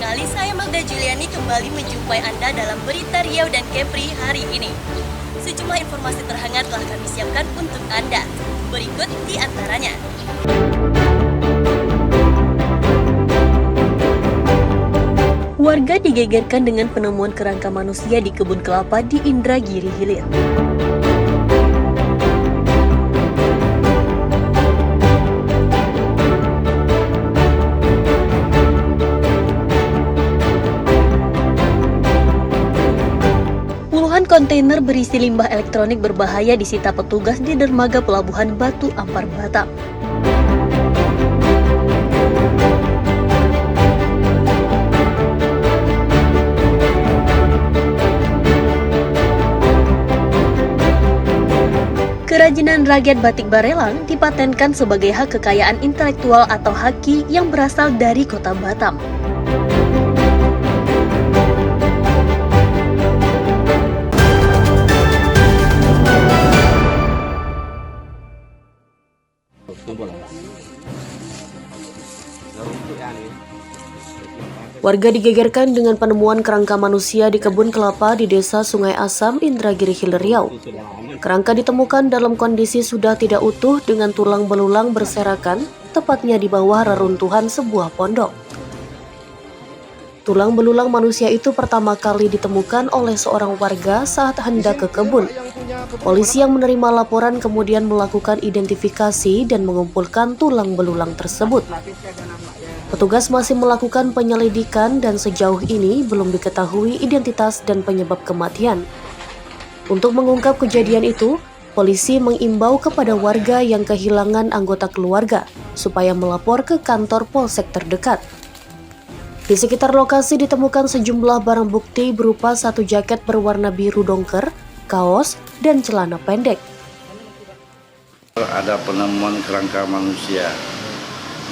sekali saya Magda Juliani kembali menjumpai Anda dalam berita Riau dan Kepri hari ini. Sejumlah informasi terhangat telah kami siapkan untuk Anda. Berikut di antaranya. Warga digegerkan dengan penemuan kerangka manusia di kebun kelapa di Indragiri Hilir. Puluhan kontainer berisi limbah elektronik berbahaya disita petugas di dermaga Pelabuhan Batu Ampar, Batam. Kerajinan rakyat batik Barelang dipatenkan sebagai hak kekayaan intelektual atau haki yang berasal dari kota Batam. Warga digegerkan dengan penemuan kerangka manusia di kebun kelapa di desa Sungai Asam, Indragiri Hilir, Riau. Kerangka ditemukan dalam kondisi sudah tidak utuh dengan tulang belulang berserakan, tepatnya di bawah reruntuhan sebuah pondok. Tulang belulang manusia itu pertama kali ditemukan oleh seorang warga saat hendak ke kebun. Polisi yang menerima laporan kemudian melakukan identifikasi dan mengumpulkan tulang belulang tersebut. Petugas masih melakukan penyelidikan dan sejauh ini belum diketahui identitas dan penyebab kematian. Untuk mengungkap kejadian itu, polisi mengimbau kepada warga yang kehilangan anggota keluarga supaya melapor ke kantor polsek terdekat. Di sekitar lokasi ditemukan sejumlah barang bukti berupa satu jaket berwarna biru dongker, kaos, dan celana pendek. Ada penemuan kerangka manusia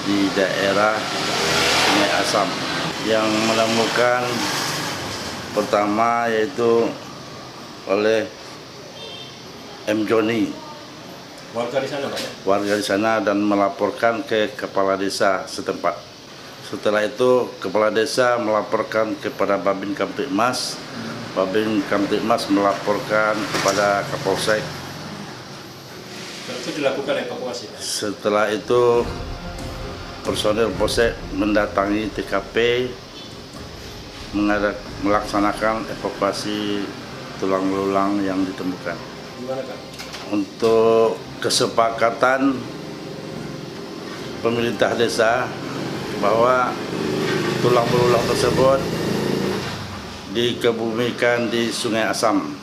di daerah Sungai Asam yang menemukan pertama yaitu oleh M. Joni, warga di sana dan melaporkan ke kepala desa setempat. Setelah itu kepala desa melaporkan kepada Babin Kamtibmas, Babin Kamtibmas melaporkan kepada Kapolsek. Itu dilakukan evakuasi. Setelah itu personil Polsek mendatangi TKP melaksanakan evakuasi tulang belulang yang ditemukan. Gimana, Kak? Untuk kesepakatan pemerintah desa bahwa tulang belulang tersebut dikebumikan di Sungai Asam.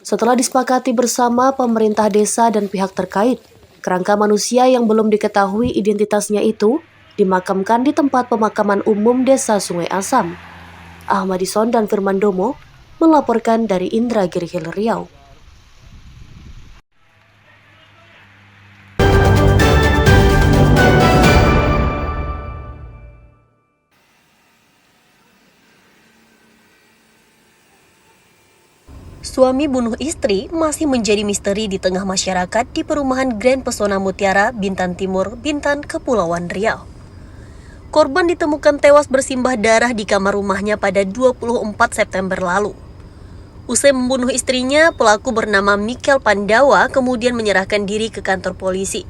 Setelah disepakati bersama pemerintah desa dan pihak terkait, kerangka manusia yang belum diketahui identitasnya itu dimakamkan di tempat pemakaman umum Desa Sungai Asam. Ahmadison dan Firman Domo melaporkan dari Indragiri Hilir, Riau. Suami bunuh istri masih menjadi misteri di tengah masyarakat di perumahan Grand Pesona Mutiara, Bintan Timur, Bintan, Kepulauan Riau. Korban ditemukan tewas bersimbah darah di kamar rumahnya pada 24 September lalu. Usai membunuh istrinya, pelaku bernama Mikel Pandawa kemudian menyerahkan diri ke kantor polisi.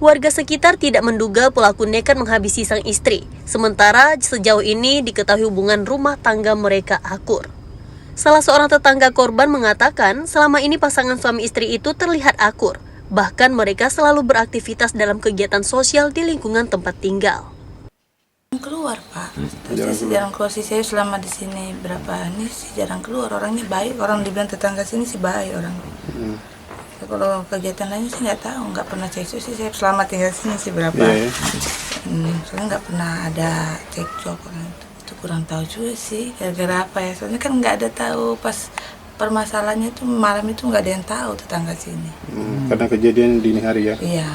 Warga sekitar tidak menduga pelaku nekat menghabisi sang istri, sementara sejauh ini diketahui hubungan rumah tangga mereka akur. Salah seorang tetangga korban mengatakan selama ini pasangan suami istri itu terlihat akur, bahkan mereka selalu beraktivitas dalam kegiatan sosial di lingkungan tempat tinggal. Keluar, Pak. Jarang keluar sih, saya selama di sini berapa ini sih jarang keluar. Orangnya baik, orang dibilang tetangga sini sih baik orang. Kalau kegiatan lainnya sih nggak tahu, nggak pernah cekcok sih saya selama tinggal sini sih berapa. Soalnya nggak pernah ada cekcok orang itu kurang tahu juga sih gara-gara apa ya. Soalnya kan nggak ada tahu pas permasalahannya itu malam itu nggak ada yang tahu tetangga sini. Karena kejadian dini hari ya? Iya.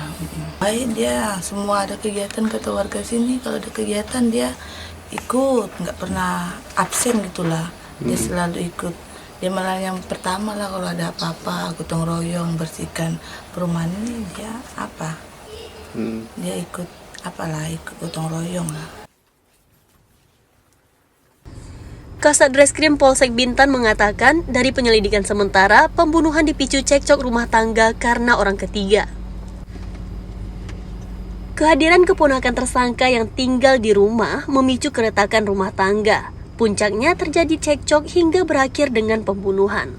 Baik dia, semua ada kegiatan kata warga sini. Kalau ada kegiatan dia ikut, nggak pernah absen gitulah. Dia selalu ikut. Dia malah yang pertama lah kalau ada apa-apa gotong royong bersihkan perumahan ini dia apa Dia ikut gotong royong lah. Kasat Reskrim Polsek Bintan mengatakan dari penyelidikan sementara pembunuhan dipicu cekcok rumah tangga karena orang ketiga. Kehadiran keponakan tersangka yang tinggal di rumah memicu keretakan rumah tangga. Puncaknya terjadi cekcok hingga berakhir dengan pembunuhan.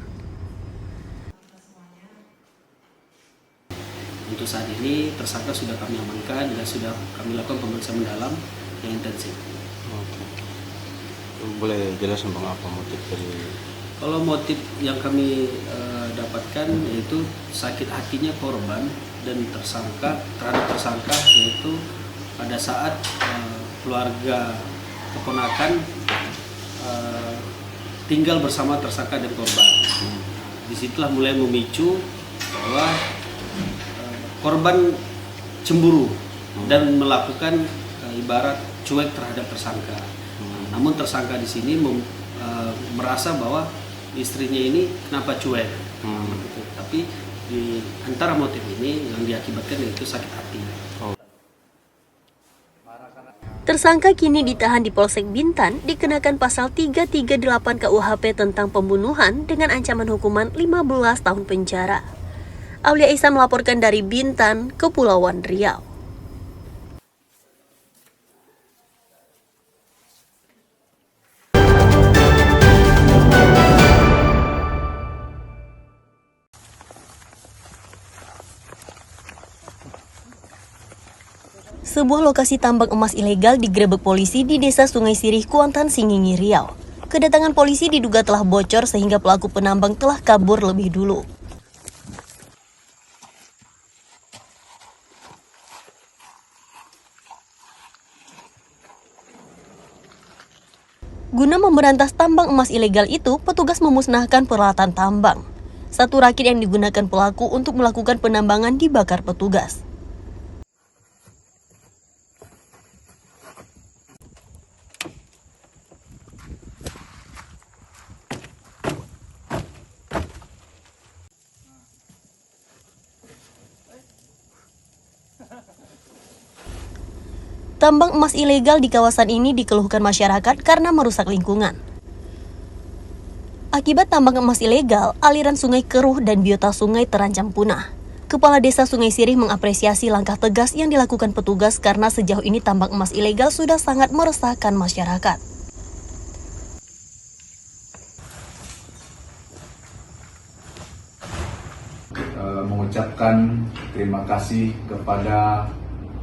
Untuk saat ini tersangka sudah kami amankan dan sudah kami lakukan pemeriksaan mendalam yang intensif. Boleh jelasin Bang apa motif dari? Kalau motif yang kami dapatkan yaitu sakit hatinya korban dan terhadap tersangka yaitu pada saat keluarga keponakan tinggal bersama tersangka dan korban. Disitulah mulai memicu bahwa korban cemburu dan melakukan ibarat cuek terhadap tersangka. Namun tersangka di sini merasa bahwa istrinya ini kenapa cuek, gitu. Tapi di antara motif ini yang diakibatkan yaitu sakit hati. Tersangka kini ditahan di Polsek Bintan dikenakan pasal 338 KUHP tentang pembunuhan dengan ancaman hukuman 15 tahun penjara. Aulia Ihsan melaporkan dari Bintan, Kepulauan Riau. Sebuah lokasi tambang emas ilegal digerebek polisi di Desa Sungai Sirih, Kuantan, Singingi, Riau. Kedatangan polisi diduga telah bocor sehingga pelaku penambang telah kabur lebih dulu. Guna memberantas tambang emas ilegal itu, petugas memusnahkan peralatan tambang. Satu rakit yang digunakan pelaku untuk melakukan penambangan dibakar petugas. Tambang emas ilegal di kawasan ini dikeluhkan masyarakat karena merusak lingkungan. Akibat tambang emas ilegal, aliran sungai keruh dan biota sungai terancam punah. Kepala Desa Sungai Sirih mengapresiasi langkah tegas yang dilakukan petugas karena sejauh ini tambang emas ilegal sudah sangat meresahkan masyarakat. Mengucapkan terima kasih kepada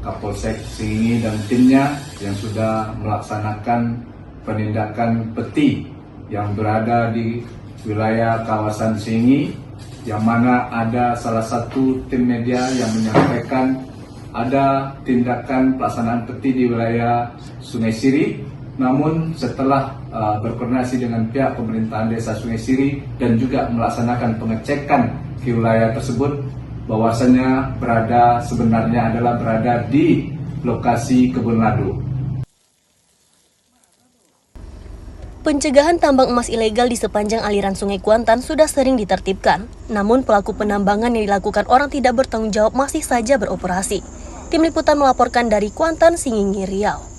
Kapolsek Singingi dan timnya yang sudah melaksanakan penindakan peti yang berada di wilayah kawasan Singingi, yang mana ada salah satu tim media yang menyampaikan ada tindakan pelaksanaan peti di wilayah Sungai Sirih. Namun setelah berkoordinasi dengan pihak pemerintahan Desa Sungai Sirih dan juga melaksanakan pengecekan di wilayah tersebut, bahwasanya sebenarnya adalah berada di lokasi kebun ladu. Pencegahan tambang emas ilegal di sepanjang aliran Sungai Kuantan sudah sering ditertibkan. Namun pelaku penambangan yang dilakukan orang tidak bertanggung jawab masih saja beroperasi. Tim Liputan melaporkan dari Kuantan, Singingi, Riau.